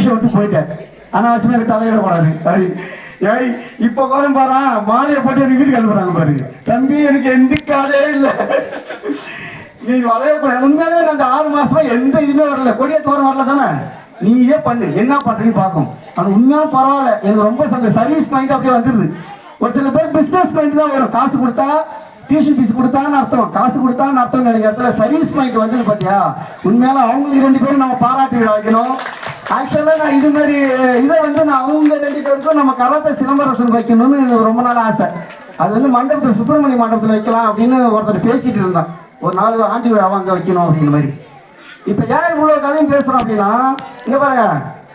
விஷயம் விட்டு போயிட்டேன். அனாவசியமா எனக்கு தலையிடக்கூடாது அப்படி. ஏய் இப்போ கூட பாரு மாலையை போட்டு எனக்கு வீட்டுக்கு அனுப்புறாங்க பாரு. தம்பி எனக்கு எந்த காலே இல்லை, நீ வரையக்கூடாது. உண்மையாலே அந்த 6 மாசமா எந்த இதுவுமே வரல, கொடிய தோறம் வரல தானே. நீயே பண்ணு, என்ன பண்றீங்கன்னு பார்க்கும். ஆனால் உண்மையாலும் பரவாயில்ல, எனக்கு ரொம்ப சர்வீஸ் பாயிண்ட் அப்படியே வந்துடுது. ஒரு சில பேர் பிஸ்னஸ் பாயிண்ட் தான் வரும். காசு கொடுத்தா டியூஷன் ஃபீஸ் கொடுத்தான்னு அர்த்தம், காசு கொடுத்தான்னு அர்த்தம் நினைக்கிற இடத்துல சர்வீஸ் பாயிண்ட் வந்து பார்த்தியா. உண்மையால அவங்களுக்கு 2 பேரும் நம்ம பாராட்டி வைக்கணும். ஆக்சுவலாக நான் இது மாதிரி இதை வந்து நான் அவங்க 2 பேருக்கும் நம்ம கராத்தே சிலம்பரசன் வைக்கணும்னு எனக்கு ரொம்ப நாள் ஆசை. அது வந்து மண்டபத்தில் சுப்பிரமணிய மண்டபத்தில் வைக்கலாம் அப்படின்னு ஒருத்தர் பேசிட்டு இருந்தான். ஒரு நாள் ஆண்டி விழாவை அங்கே வைக்கணும் அப்படிங்கிற மாதிரி. இப்போ ஏன் இவ்வளோ கதையும் பேசுகிறோம் அப்படின்னா, இங்கே பாருங்க,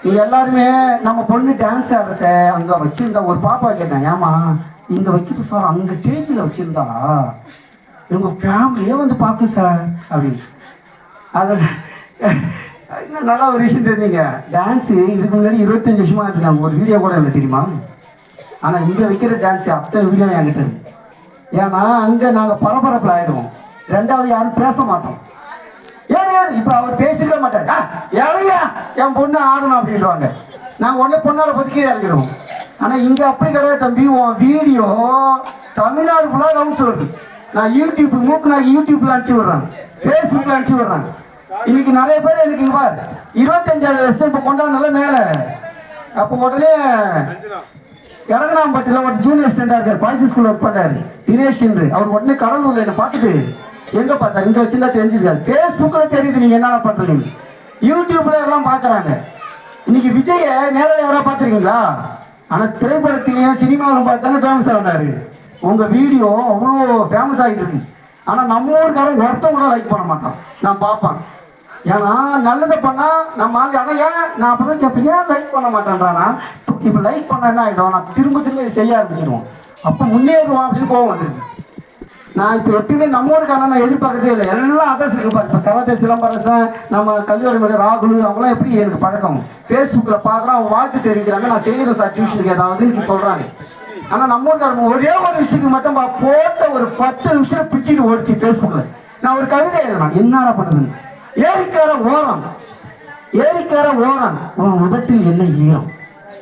நீங்கள் எல்லாருமே நம்ம பொண்ணு டான்ஸ் ஆடுறத அங்கே வச்சுருந்தா ஒரு பாப்பா கேட்டேன், ஏமா இங்கே வைக்கிட்டு சார் அங்கே ஸ்டேஜில் வச்சுருந்தா உங்கள் ஃபேமிலியே வந்து பார்க்கும் சார் அப்படின்னு. அது இன்னும் நல்லா ஒரு விஷயம் தெரிஞ்சுங்க. டான்ஸு இதுக்கு முன்னாடி 25 வருஷமா இருந்தாங்க, ஒரு வீடியோ கூட இல்லை தெரியுமா. ஆனால் இங்கே வைக்கிற டான்ஸு அத்தனை வீடியோ என்கிட்ட இருக்கு. ஏன்னா அங்கே நாங்கள் பரபரப்பில் ஆகிடுவோம். 2வது யாரும் பேச மாட்டோம். ஏன் இப்போ அவர் பேசிக்க மாட்டார், எவ்வளோயா என் பொண்ணு ஆடணும் அப்படின்வாங்க. நாங்கள் உடனே பொண்ணோட பற்றி இறங்கிடுவோம். ஆனால் இங்கே அப்படி கிடையாது தம்பி. உன் வீடியோ தமிழ்நாடு ஃபுல்லாக ரவுண்ட்ஸ் வருது. நான் யூடியூப் நான் யூடியூப்ல அனுப்பிச்சி விடுறேன், ஃபேஸ்புக்கில் அனுப்பிச்சி விடுறேன். இன்னைக்கு நிறைய பேர் எனக்கு இங்கே பார் 25 வருஷம் இப்போ கொண்டாடுனால மேலே. அப்போ உடனே இறங்கினாம்பட்டியில் ஒரு ஜூனியர் ஸ்டூடெண்டாக இருக்கார், பாய்ஸ் ஸ்கூலில் ஒர்க் பண்ணார் தினேஷ் என்று. அவர் உடனே கடலூரில் என்னை பார்த்துட்டு எங்கே பார்த்தாரு, இங்கே வச்சுருந்தா தெரிஞ்சிருக்காரு. ஃபேஸ்புக்கில் தெரியுது நீங்கள் என்னென்ன பண்ணுறீங்க, யூடியூப்ல எல்லாம் பார்க்குறாங்க. இன்னைக்கு விஜயை நேரில் யாராவது பார்த்துருக்கீங்களா? ஆனால் திரைப்படத்திலையும் சினிமாவிலும் பார்த்தாலும் ஃபேமஸ் ஆகினாரு. உங்கள் வீடியோ அவ்வளோ ஃபேமஸ் ஆகிட்டு இருக்கு. ஆனால் நம்ம ஊருக்காரன் ஒருத்தம் கூட லைக் பண்ண மாட்டான். நான் பார்ப்பேன், ஏன்னா நல்லதை பண்ணால் நம்ம ஆள் அதை ஏன் நான் அப்போ தான் கேட்பேன், ஏன் லைக் பண்ண மாட்டேன்றானா. இப்போ லைக் பண்ண என்ன ஆகிடும், நான் திரும்ப செய்ய ஆரம்பிச்சிடுவோம். அப்போ முன்னேறுவோம் அப்படின்னு கோவம் வந்துருக்கு. நான் இப்போ எப்பயுமே நம்ம ஊருக்கான நான் எதிர்பார்க்கறதே இல்லை. எல்லாம் அதர்ஸ் இருப்பார். இப்போ கராத்தே சிலம்பரசன், நம்ம கல்வியாளி மேலே ராகுல், அவங்களாம் எப்படி எனக்கு பழக்கம். ஃபேஸ்புக்கில் பார்க்குறோம், அவங்க வாழ்த்து தெரிவிக்கிறாங்க, நான் செய்கிறேன் சார் டியூஷனுக்கு ஏதாவது சொல்கிறாங்க. ஆனால் நம்ம ஊருக்காரங்க ஒரே ஒரு விஷயத்துக்கு மட்டும் போட்ட ஒரு 10 நிமிஷம் பிச்சுட்டு ஓடிச்சு ஃபேஸ்புக்கில். நான் ஒரு கவிதை எழுதணும், என்னடா பண்ணுறதுன்னு. ஏரிக்கார ஓரம், ஏரிக்கார ஓரம், உன் உதட்டில் என்ன ஈரம்,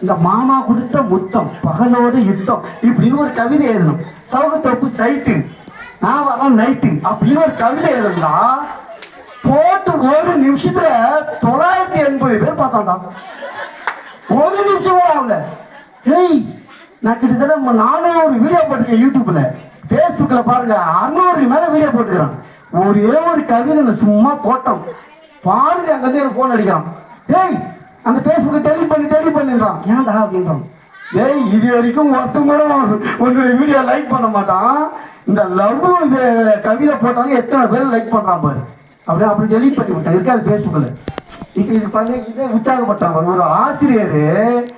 இந்த மாமா கொடுத்த முத்தம், பகலோடு யுத்தம், இப்படின்னு ஒரு கவிதை எழுதணும். சவுகத்தோப்பு சைட்டு, நான் வரேன் நைட்டு அப்படின்னு ஒரு கவிதை எழுதுனா போட்டு 1 நிமிஷத்துல 980 பேர் பார்த்தாண்டா. 1 நிமிஷம் கூட ஆகல. ஏய் நான் கிட்டத்தட்ட 400 வீடியோ போட்டிருக்கேன் யூடியூப்ல. ஃபேஸ்புக்ல பாருங்க 600 மேல வீடியோ போட்டுக்கிறான். ஒரே ஒரு கவிதை நான் சும்மா போட்டோம் பாருங்க, அங்கே எனக்கு போன் அடிக்கிறான். ஏய் அந்த ஃபேஸ்புக்கை டெலிட் பண்ணிடுறான். ஏன்டா அப்படின்றான். ஏய் இது வரைக்கும் ஒருத்தம் கூட உங்களுடைய வீடியோ லைக் பண்ண மாட்டான். இந்த லவ் இந்த கவிதை போட்டாங்க எத்தனை பேர் லைக் பண்றான் பாரு. அப்படியே அப்படி டெலிட் பண்ணி விட்டான், இருக்காது ஃபேஸ்புக்கில். இப்போ இது பண்ணி இதே உற்சாகப்பட்டாங்க. ஒரு ஆசிரியர்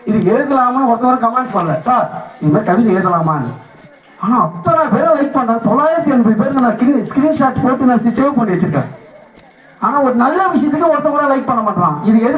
இது எழுதலாமான்னு ஒருத்தவரை கமெண்ட் பண்ணல, சார் இந்த மாதிரி கவிதை எழுதலாமான்னு. ஆனால் அத்தனை பேரை லைக் பண்ணேன். 980 பேருக்கு நான் ஸ்கிரீன்ஷாட் போட்டு நான் சேவ் பண்ணி வச்சிருக்கேன். ஆனால் ஒரு நல்ல விஷயத்துக்கு ஒருத்தவங்க கூட லைக் பண்ண மாட்டான். இது எது